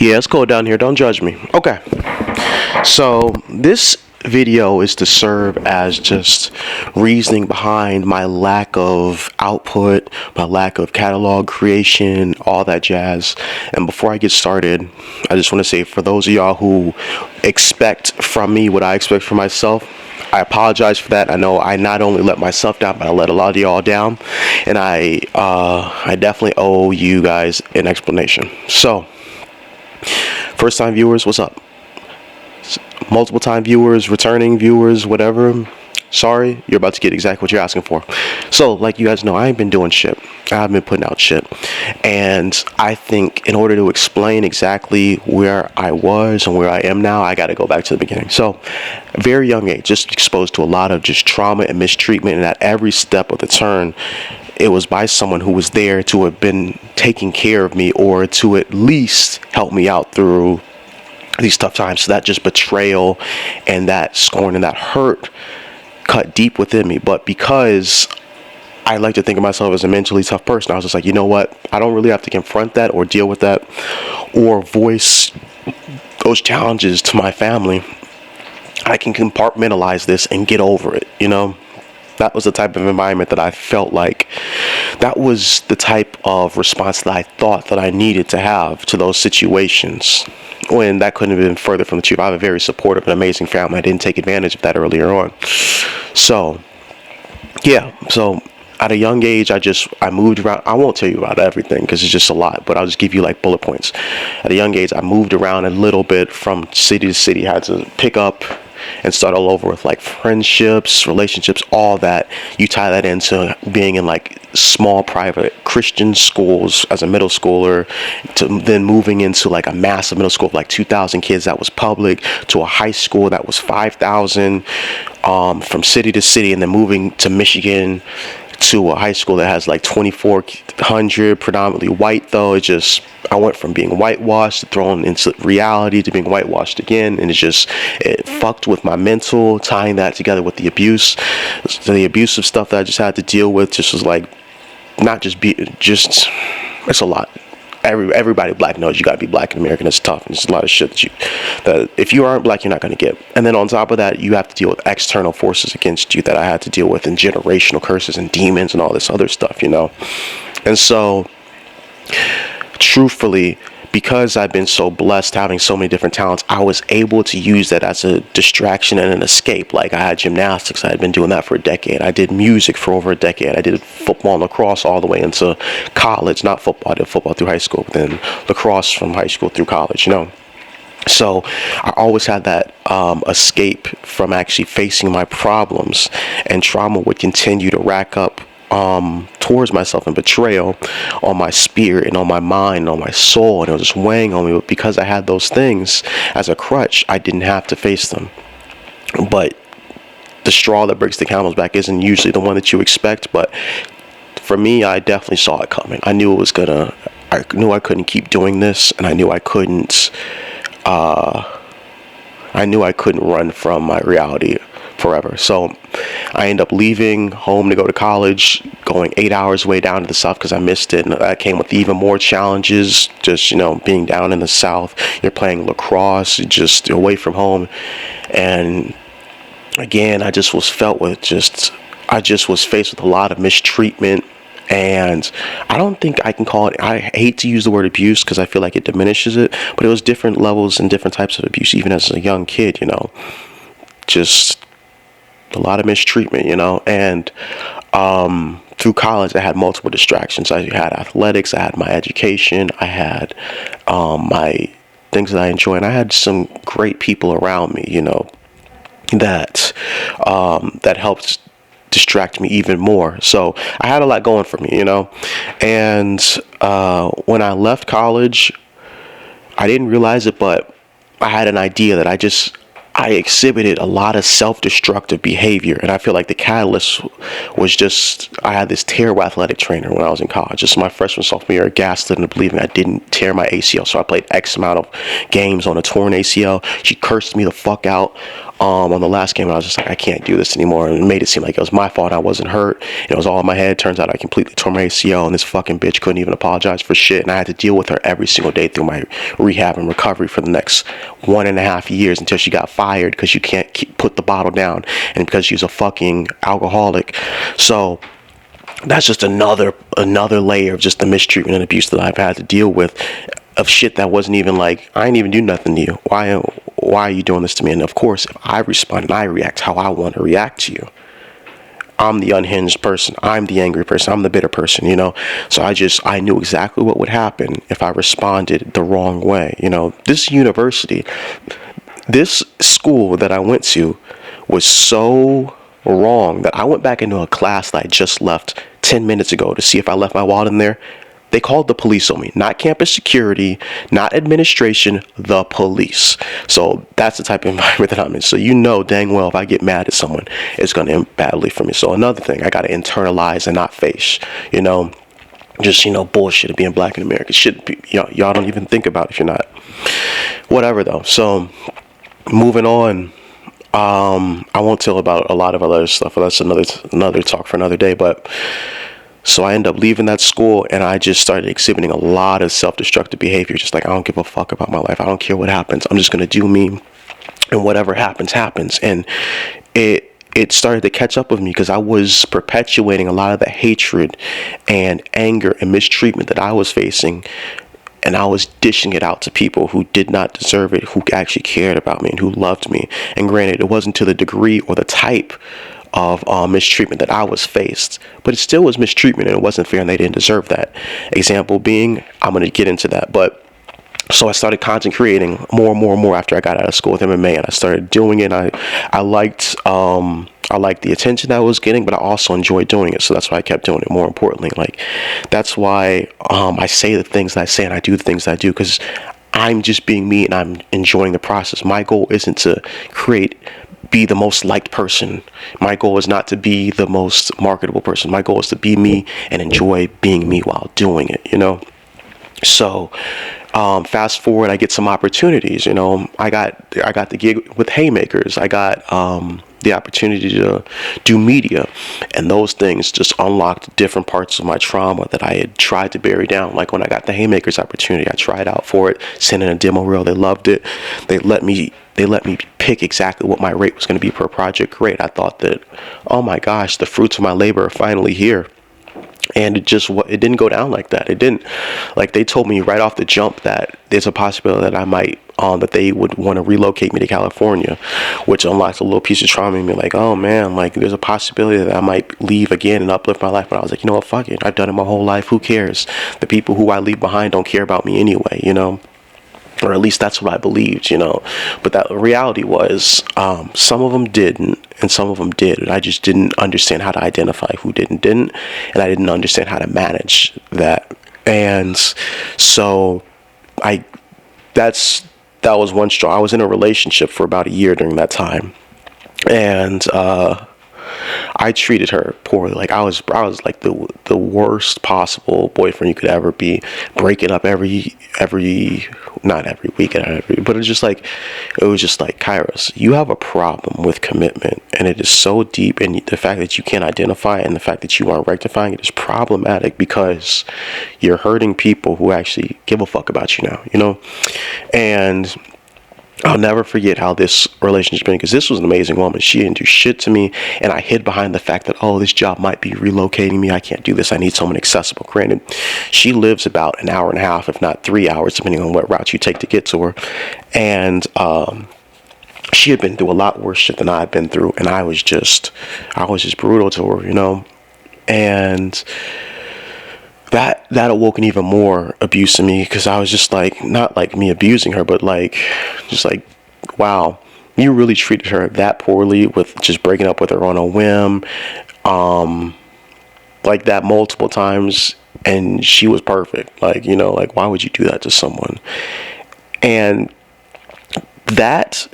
Yeah, it's cold down here. Don't judge me. Okay. So this video is to serve as just reasoning behind my lack of output, my lack of catalog creation, all that jazz. And before I get started, I just want to say for those of y'all who expect from me what I expect from myself, I apologize for that. I know I not only let myself down, but I let a lot of y'all down, and I definitely owe you guys an explanation. So, first time viewers, what's up? Multiple time viewers, returning viewers, whatever. Sorry, you're about to get exactly what you're asking for. So, like you guys know, I ain't been doing shit. I haven't been putting out shit. And I think in order to explain exactly where I was and where I am now, I got to go back to the beginning. So, very young age, just exposed to a lot of just trauma and mistreatment. And at every step of the turn, it was by someone who was there to have been taking care of me or to at least help me out through these tough times. So that just betrayal and that scorn and that hurt cut deep within me. But because I like to think of myself as a mentally tough person, I was just like, you know what? I don't really have to confront that or deal with that or voice those challenges to my family. I can compartmentalize this and get over it, you know? That was the type of environment that I felt like that was the type of response that I thought that I needed to have to those situations, when that couldn't have been further from the truth. I have a very supportive and amazing family. I didn't take advantage of that earlier on. So, yeah. So at a young age, I moved around. I won't tell you about everything because it's just a lot, but I'll just give you like bullet points. At a young age, I moved around a little bit from city to city. I had to pick up and start all over with like friendships, relationships, all that. You tie that into being in like small private Christian schools as a middle schooler, to then moving into like a massive middle school of like 2,000 kids that was public, to a high school that was 5,000, from city to city, and then moving to Michigan to a high school that has like 2,400, predominantly white though. I went from being whitewashed, thrown into reality, to being whitewashed again, and it fucked with my mental, tying that together with the abuse. So the abusive stuff that I just had to deal with just was like, it's a lot. Everybody black knows you gotta be black in America, and it's tough, and it's a lot of shit that if you aren't black, you're not gonna get. And then on top of that, you have to deal with external forces against you that I had to deal with, and generational curses and demons and all this other stuff, you know. And so, truthfully, because I've been so blessed having so many different talents, I was able to use that as a distraction and an escape. Like I had gymnastics. I had been doing that for a decade. I did music for over a decade. I did football and lacrosse all the way into college. Not football. I did football through high school, but then lacrosse from high school through college, you know. So I always had that escape from actually facing my problems, and trauma would continue to rack up towards myself, and betrayal on my spirit and on my mind and on my soul, and it was just weighing on me. But because I had those things as a crutch, I didn't have to face them. But the straw that breaks the camel's back isn't usually the one that you expect. But for me, I definitely saw it coming. I knew I knew I couldn't keep doing this, and I knew I couldn't run from my reality forever. So I ended up leaving home to go to college, going 8 hours away down to the South because I missed it. And that came with even more challenges, just, you know, being down in the South. You're playing lacrosse, just away from home. And again, I just was faced with a lot of mistreatment. And I don't think I can call it, I hate to use the word abuse because I feel like it diminishes it, but it was different levels and different types of abuse, even as a young kid, you know. Just a lot of mistreatment, you know. And through college, I had multiple distractions. I had athletics, I had my education, I had my things that I enjoy, and I had some great people around me, you know, that helped distract me even more. So I had a lot going for me, you know. And when I left college, I didn't realize it, but I had an idea that I exhibited a lot of self-destructive behavior, and I feel like the catalyst was just, I had this terrible athletic trainer when I was in college. Just my freshman, sophomore year, gaslit into believing I didn't tear my ACL, so I played X amount of games on a torn ACL. She cursed me the fuck out. on the last game. I was just like, I can't do this anymore, and it made it seem like it was my fault. I wasn't hurt. It was all in my head. Turns out I completely tore my ACL, and this fucking bitch couldn't even apologize for shit. And I had to deal with her every single day through my rehab and recovery for the next 1.5 years until she got fired because you can't put the bottle down, and because she's a fucking alcoholic. So that's just another layer of just the mistreatment and abuse that I've had to deal with, of shit that wasn't even like, I ain't even do nothing to you. Why are you doing this to me? And of course, if I respond and I react how I want to react to you, I'm the unhinged person. I'm the angry person. I'm the bitter person, you know? So I knew exactly what would happen if I responded the wrong way. You know, this university, this school that I went to was so wrong that I went back into a class that I just left 10 minutes ago to see if I left my wallet in there. They called the police on me, not campus security, not administration, the police. So that's the type of environment that I'm in. So you know dang well if I get mad at someone, it's going to end badly for me. So another thing I got to internalize and not face, you know, just, you know, bullshit of being black in America. Shit, y'all don't even think about it if you're not. Whatever though. So moving on. I won't tell about a lot of other stuff. That's another talk for another day. But so I ended up leaving that school, and I just started exhibiting a lot of self-destructive behavior. Just like, I don't give a fuck about my life. I don't care what happens. I'm just going to do me, and whatever happens, happens. And it started to catch up with me because I was perpetuating a lot of the hatred and anger and mistreatment that I was facing. And I was dishing it out to people who did not deserve it, who actually cared about me and who loved me. And granted, it wasn't to the degree or the type of mistreatment that I was faced, but it still was mistreatment, and it wasn't fair, and they didn't deserve that. Example being, I'm going to get into that, but so I started content creating more and more after I got out of school with MMA, and I started doing it. I liked the attention that I was getting, but I also enjoyed doing it. So that's why I kept doing it. More importantly, like, that's why I say the things that I say and I do the things that I do, because I'm just being me and I'm enjoying the process. My goal isn't to be the most liked person. My goal is not to be the most marketable person. My goal is to be me and enjoy being me while doing it, you know? So fast forward, I get some opportunities. You know, I got the gig with Haymakers. I got the opportunity to do media, and those things just unlocked different parts of my trauma that I had tried to bury down. Like when I got the Haymakers opportunity, I tried out for it, sent in a demo reel. They loved it. They let me pick exactly what my rate was going to be per project. Great. I thought that, oh my gosh, the fruits of my labor are finally here. And it didn't go down like that. It didn't. Like, they told me right off the jump that there's a possibility that I might, that they would want to relocate me to California, which unlocked a little piece of trauma in me. Like, oh man, like there's a possibility that I might leave again and uplift my life. But I was like, you know what, fuck it. I've done it my whole life. Who cares? The people who I leave behind don't care about me anyway, you know? Or at least that's what I believed, you know. But that reality was, some of them didn't, and some of them did. And I just didn't understand how to identify who didn't, and I didn't understand how to manage that. And so that was one straw. I was in a relationship for about a year during that time, and I treated her poorly. Like, I was like the worst possible boyfriend you could ever be. Breaking up not every weekend, but it was just like, Kairos, you have a problem with commitment, and it is so deep, and the fact that you can't identify it and the fact that you aren't rectifying it is problematic, because you're hurting people who actually give a fuck about you now, you know. And I'll never forget how this relationship been, because this was an amazing woman. She didn't do shit to me, and I hid behind the fact that, oh, this job might be relocating me. I can't do this. I need someone accessible. Granted, she lives about an hour and a half, if not 3 hours, depending on what route you take to get to her. And she had been through a lot worse shit than I had been through, and I was just brutal to her, you know. And that awoke an even more abuse in me, because I was just like, not like me abusing her, but like, just like, wow, you really treated her that poorly with just breaking up with her on a whim, like that multiple times, and she was perfect. Like, you know, like, why would you do that to someone? And that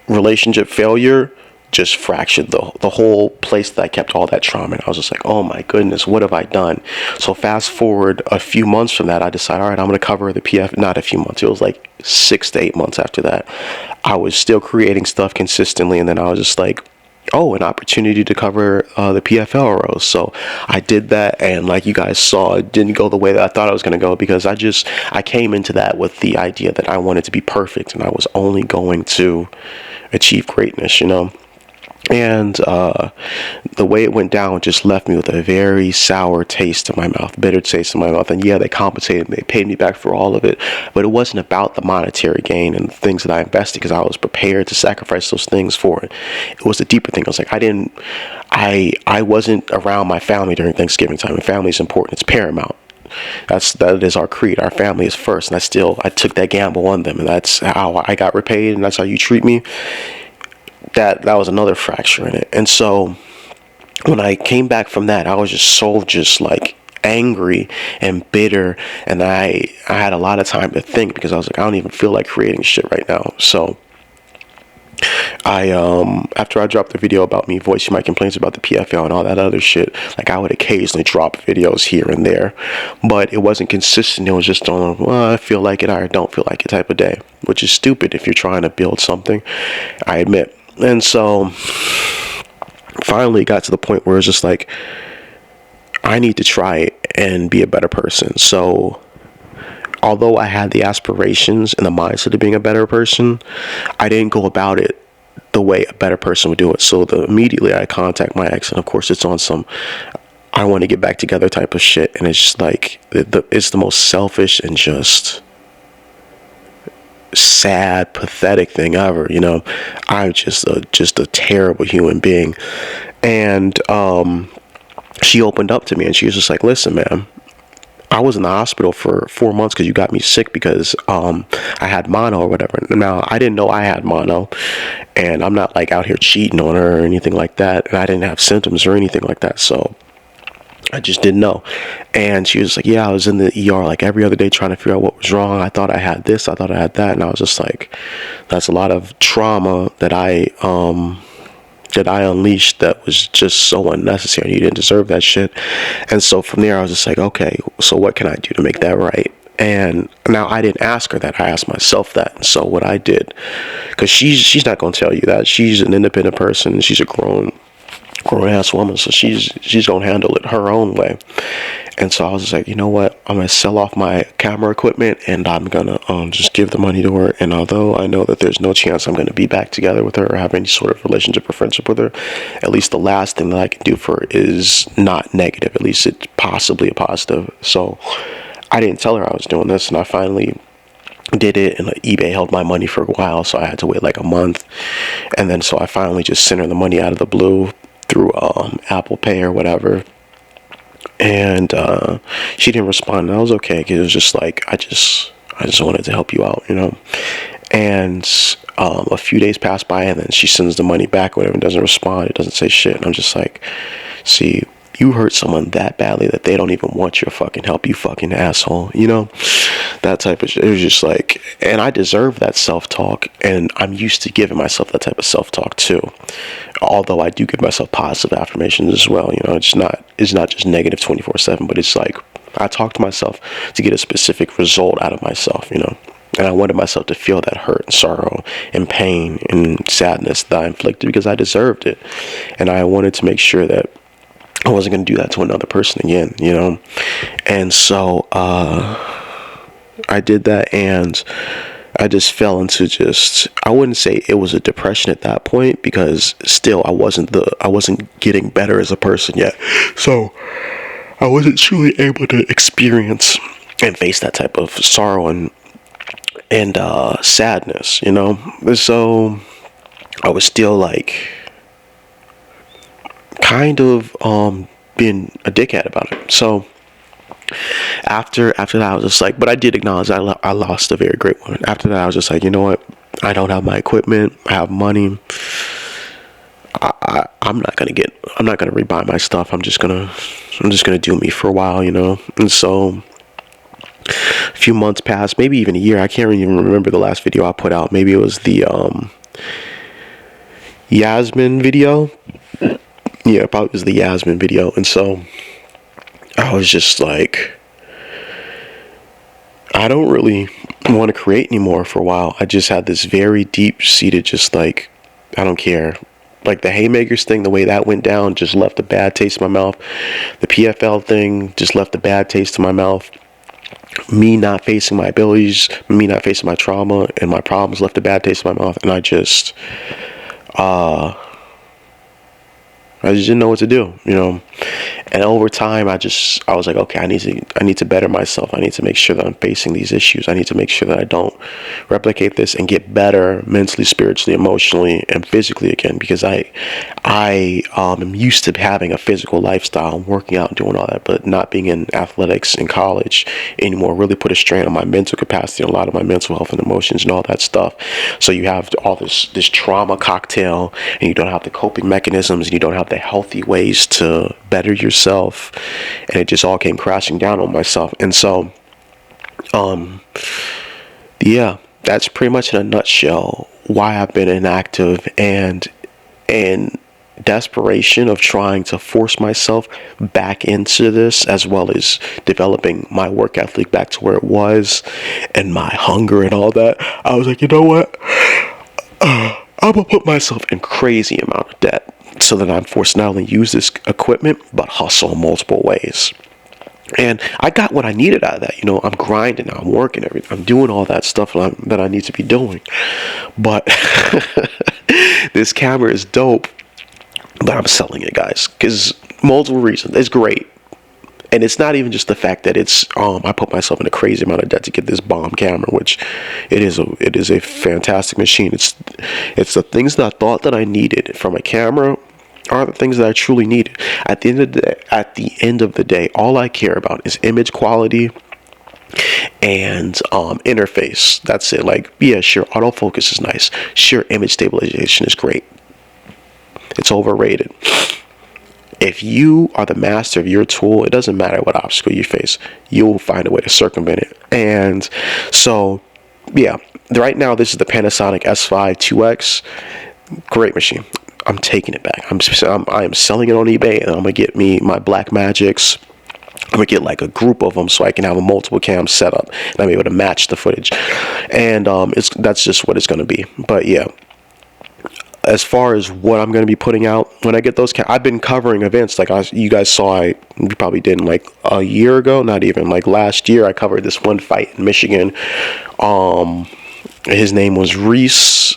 relationship failure just fractured the whole place that I kept all that trauma. And I was just like, oh my goodness, what have I done? So fast forward a few months from that, I decided, all right, I'm going to cover the PF. Not a few months. It was like 6 to 8 months after that. I was still creating stuff consistently. And then I was just like, oh, an opportunity to cover the PFL rows. So I did that, and like you guys saw, it didn't go the way that I thought it was going to go, because I came into that with the idea that I wanted to be perfect and I was only going to achieve greatness, you know. And the way it went down just left me with a very sour taste in my mouth, bitter taste in my mouth. And yeah, they compensated, they paid me back for all of it, but it wasn't about the monetary gain and the things that I invested, because I was prepared to sacrifice those things for it. It was a deeper thing. I was like, I wasn't around my family during Thanksgiving time, and family is important. It's paramount. That is our creed. Our family is first, and I took that gamble on them, and that's how I got repaid, and that's how you treat me. That was another fracture in it. And so when I came back from that, I was just like angry and bitter, and I had a lot of time to think, because I was like, I don't even feel like creating shit right now. So I after I dropped the video about me voicing my complaints about the PFL and all that other shit, like I would occasionally drop videos here and there, but it wasn't consistent. It was just on, well, I feel like it or I don't feel like it type of day, which is stupid if you're trying to build something, I admit. And so finally it got to the point where it's just like, I need to try it and be a better person. So although I had the aspirations and the mindset of being a better person, I didn't go about it the way a better person would do it. So immediately I contact my ex, and of course it's on some I want to get back together type of shit, and it's just like it's the most selfish and just sad, pathetic thing ever, you know. I'm just a terrible human being. And she opened up to me, and she was just like, listen, man, I was in the hospital for 4 months because you got me sick because I had mono or whatever. Now, I didn't know I had mono, and I'm not like out here cheating on her or anything like that, and I didn't have symptoms or anything like that, so I just didn't know. And she was like, yeah, I was in the ER like every other day trying to figure out what was wrong. I thought I had this, I thought I had that. And I was just like, that's a lot of trauma that I unleashed that was just so unnecessary. You didn't deserve that shit. And so from there, I was just like, okay, so what can I do to make that right? And now I didn't ask her that. I asked myself that. And so what I did, because she's not going to tell you that. She's an independent person. She's a grown ass woman, so she's gonna handle it her own way. And so I was just like, you know what, I'm gonna sell off my camera equipment, and I'm gonna just give the money to her. And although I know that there's no chance I'm gonna be back together with her or have any sort of relationship or friendship with her, at least the last thing that I can do for her is not negative. At least it's possibly a positive. So I didn't tell her I was doing this, and I finally did it, and eBay held my money for a while, so I had to wait like a month. And then so I finally just sent her the money out of the blue through Apple Pay or whatever, and she didn't respond. And I was okay, because it was just like, I just wanted to help you out, you know. And a few days passed by, and then she sends the money back or whatever, and doesn't respond. It doesn't say shit. And I'm just like, see, you hurt someone that badly that they don't even want your fucking help, you fucking asshole, you know, that type of shit. It was just like, and I deserve that self-talk, and I'm used to giving myself that type of self-talk too, although I do give myself positive affirmations as well, you know. It's not just negative 24/7, but it's like I talk to myself to get a specific result out of myself, you know. And I wanted myself to feel that hurt and sorrow and pain and sadness that I inflicted, because I deserved it, and I wanted to make sure that I wasn't going to do that to another person again, you know. And so I did that, and I just fell into I wouldn't say it was a depression at that point, because still I wasn't getting better as a person yet. So I wasn't truly able to experience and face that type of sorrow and sadness, you know. So I was still like kind of being a dickhead about it. So after that, I was just like, but I did acknowledge I lost a very great one. After that, I was just like, you know what, I don't have my equipment, I have money, I'm not gonna rebuy my stuff. I'm just gonna do me for a while, you know. And so a few months passed, maybe even a year. I can't even remember the last video I put out. Maybe it was Yasmin video. Yeah, probably was the Yasmin video. And so I was just like, I don't really want to create anymore for a while. I just had this very deep seated, just like, I don't care. Like the Haymakers thing, the way that went down just left a bad taste in my mouth. The PFL thing just left a bad taste in my mouth. Me not facing my abilities, me not facing my trauma and my problems left a bad taste in my mouth. And I just didn't know what to do, you know. And over time, I was like, okay, I need to better myself. I need to make sure that I'm facing these issues. I need to make sure that I don't replicate this and get better mentally, spiritually, emotionally, and physically again. Because I am used to having a physical lifestyle, working out and doing all that, but not being in athletics in college anymore really put a strain on my mental capacity, a lot of my mental health and emotions and all that stuff. So you have all this trauma cocktail, and you don't have the coping mechanisms, and you don't have the healthy ways to better yourself, and it just all came crashing down on myself. And so yeah, that's pretty much in a nutshell why I've been inactive, and in desperation of trying to force myself back into this, as well as developing my work ethic back to where it was, and my hunger and all that. I was like, you know what, I'm gonna put myself in crazy amount of debt so that I'm forced to not only use this equipment but hustle in multiple ways. And I got what I needed out of that. You know, I'm grinding, I'm working, everything. I'm doing all that stuff that I need to be doing. But this camera is dope, but I'm selling it, guys, because multiple reasons. It's great. And it's not even just the fact that it's I put myself in a crazy amount of debt to get this bomb camera, which it is a fantastic machine. It's the things that I thought that I needed from a camera are the things that I truly needed. At the end of the day, all I care about is image quality and interface. That's it. Like, yeah, sure, autofocus is nice. Sure, image stabilization is great. It's overrated. If you are the master of your tool, it doesn't matter what obstacle you face, you'll find a way to circumvent it. And so, yeah, right now this is the Panasonic S5 2X. Great machine. I'm taking it back. I am selling it on eBay, and I'm gonna get me my Blackmagics. I'm gonna get like a group of them so I can have a multiple cam setup, and I'm able to match the footage. And that's just what it's gonna be. But yeah, as far as what I'm going to be putting out when I get those, I've been covering events like you guys saw. You probably didn't, like a year ago, not even, like last year. I covered this one fight in Michigan. His name was Reese.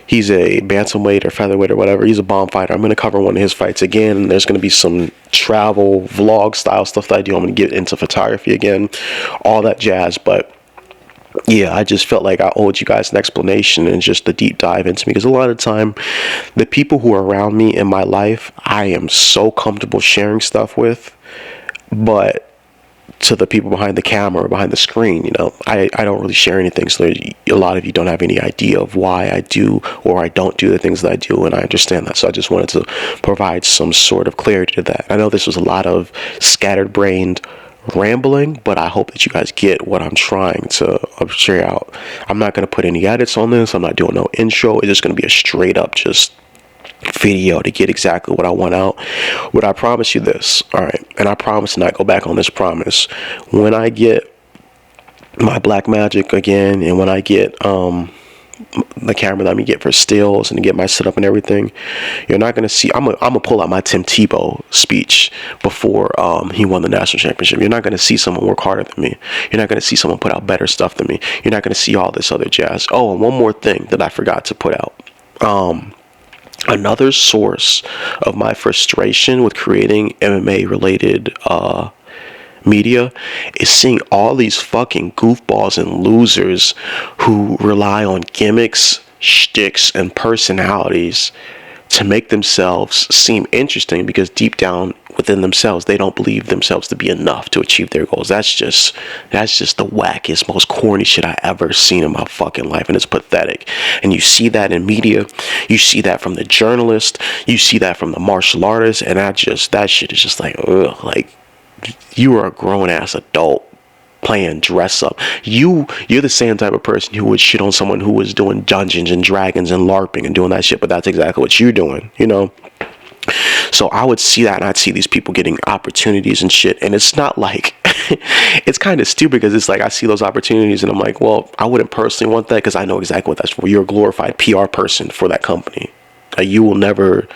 He's a bantamweight or featherweight or whatever. He's a bomb fighter. I'm going to cover one of his fights again. There's going to be some travel vlog style stuff that I do. I'm going to get into photography again, all that jazz. But yeah, I just felt like I owed you guys an explanation and just a deep dive into me, because a lot of the time, the people who are around me in my life, I am so comfortable sharing stuff with, but to the people behind the camera or behind the screen, you know, I don't really share anything. So a lot of you don't have any idea of why I do or I don't do the things that I do, and I understand that. So I just wanted to provide some sort of clarity to that. I know this was a lot of scattered-brained rambling, but I hope that you guys get what I'm trying to share out. I'm not going to put any edits on this. I'm not doing no intro. It's just going to be a straight up just video to get exactly what I want out. Would I promise you this? All right, and I promise to not go back on this promise. When I get my Blackmagic again, and when I get the camera that I'm gonna get for stills and to get my setup and everything, you're not gonna see. I'm gonna pull out my Tim Tebow speech before he won the national championship. You're not gonna see someone work harder than me. You're not gonna see someone put out better stuff than me. You're not gonna see all this other jazz. Oh, and one more thing that I forgot to put out. Another source of my frustration with creating MMA related media is seeing all these fucking goofballs and losers who rely on gimmicks, shticks, and personalities to make themselves seem interesting, because deep down within themselves they don't believe themselves to be enough to achieve their goals. That's just the wackest, most corny shit I ever seen in my fucking life, and it's pathetic. And you see that in media, you see that from the journalists, you see that from the martial artists, and that shit is just like, ugh, like, you are a grown ass adult. playing dress up. You're the same type of person who would shit on someone who was doing Dungeons and Dragons and LARPing and doing that shit, but that's exactly what you're doing, you know? So I would see that, and I'd see these people getting opportunities and shit, and it's not like, it's kind of stupid, because it's like I see those opportunities and I'm like, well, I wouldn't personally want that, because I know exactly what that's for. You're a glorified PR person for that company. You will never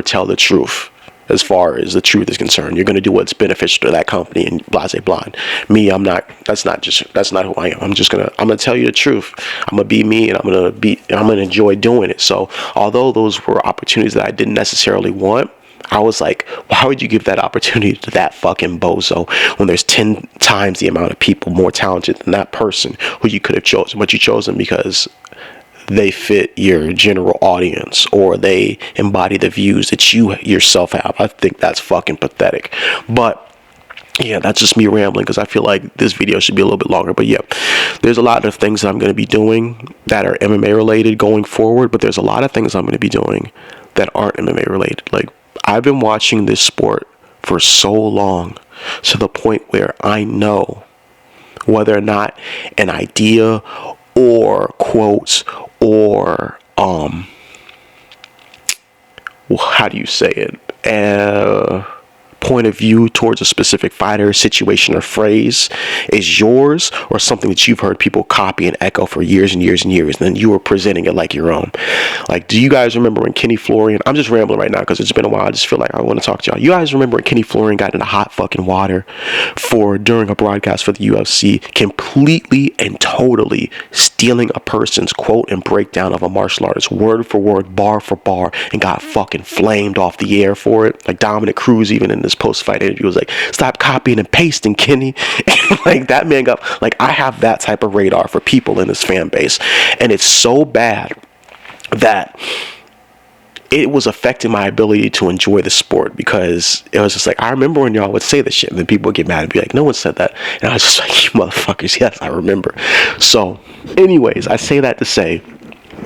tell the truth. As far as the truth is concerned, you're going to do what's beneficial to that company, and blah, blah, blah. Me, I'm not, that's not who I am. I'm going to tell you the truth. I'm going to be me, and I'm going to enjoy doing it. So although those were opportunities that I didn't necessarily want, I was like, why would you give that opportunity to that fucking bozo when there's 10 times the amount of people more talented than that person who you could have chosen? But you chose them because they fit your general audience, or they embody the views that you yourself have. I think that's fucking pathetic. But yeah, that's just me rambling, because I feel like this video should be a little bit longer. But yeah, there's a lot of things that I'm going to be doing that are MMA related going forward, but there's a lot of things I'm going to be doing that aren't MMA related. Like, I've been watching this sport for so long, to the point where I know whether or not an idea or quotes or how do you say it, point of view towards a specific fighter, situation, or phrase is yours, or something that you've heard people copy and echo for years and years and years, and then you were presenting it like your own. Like, do you guys remember when Kenny Florian, I'm just rambling right now because it's been a while, I just feel like I want to talk to y'all. You guys remember when Kenny Florian got into hot fucking water during a broadcast for the UFC, completely and totally stealing a person's quote and breakdown of a martial artist, word for word, bar for bar, and got fucking flamed off the air for it? Like, Dominic Cruz, even in this post-fight interview, was like, stop copying and pasting, Kenny. Like, that man got, like, I have that type of radar for people in this fan base, and it's so bad that it was affecting my ability to enjoy the sport, because it was just like, I remember when y'all would say this shit, and then people would get mad and be like, no one said that, and I was just like, you motherfuckers, yes, I remember. So anyways, I say that to say,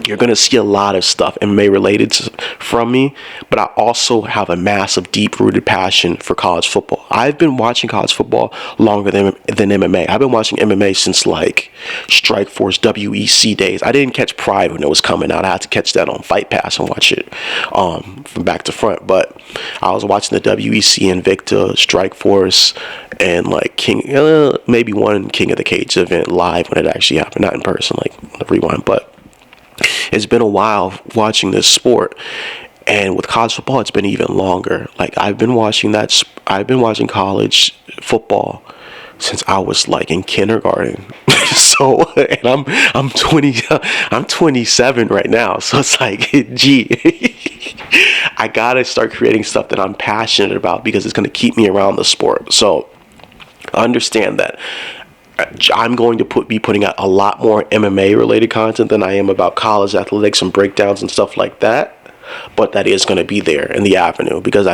you're going to see a lot of stuff MMA related from me, but I also have a massive, deep-rooted passion for college football. I've been watching college football longer than MMA. I've been watching MMA since, like, Strikeforce WEC days. I didn't catch Pride when it was coming out. I had to catch that on Fight Pass and watch it from back to front. But I was watching the WEC, Invicta, Strikeforce, and, like, maybe one King of the Cage event live when it actually happened. Not in person, like, the rewind, but it's been a while watching this sport, and with college football, it's been even longer. Like, I've been watching college football since I was, like, in kindergarten. So, and I'm 27 right now. So it's like, gee, I gotta start creating stuff that I'm passionate about, because it's gonna keep me around the sport. So understand that I'm going to be putting out a lot more MMA related content than I am about college athletics and breakdowns and stuff like that. But that is going to be there in the avenue, because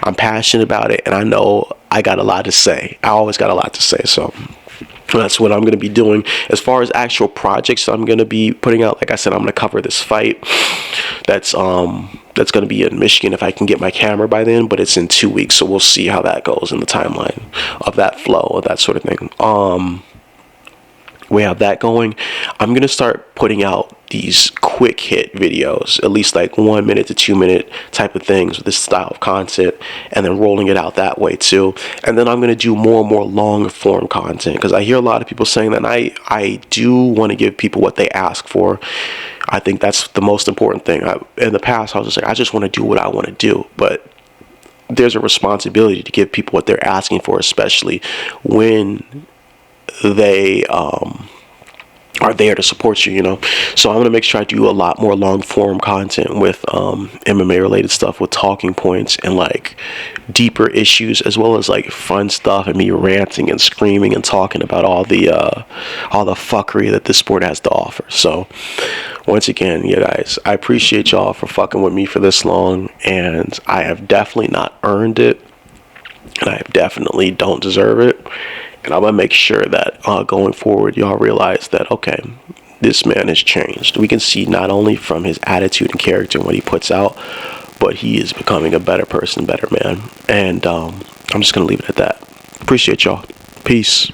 I'm passionate about it, and I know I got a lot to say. I always got a lot to say. So that's what I'm going to be doing. As far as actual projects I'm going to be putting out, like I said, I'm going to cover this fight that's going to be in Michigan if I can get my camera by then, but it's in 2 weeks, so we'll see how that goes in the timeline of that flow, of that sort of thing. We have that going. I'm going to start putting out these quick hit videos, at least like 1 minute to 2 minute type of things with this style of content, and then rolling it out that way too. And then I'm going to do more and more long form content, because I hear a lot of people saying that, and I do want to give people what they ask for. I think that's the most important thing. In the past, I was just like, I just want to do what I want to do, but there's a responsibility to give people what they're asking for, especially when they are there to support you, you know. So I'm going to make sure I do a lot more long form content with MMA related stuff, with talking points and like deeper issues, as well as like fun stuff and me ranting and screaming and talking about all the fuckery that this sport has to offer. So once again, you guys, I appreciate y'all for fucking with me for this long, and I have definitely not earned it, and I definitely don't deserve it. And I'm going to make sure that going forward, y'all realize that, okay, this man has changed. We can see not only from his attitude and character and what he puts out, but he is becoming a better person, better man. And I'm just going to leave it at that. Appreciate y'all. Peace.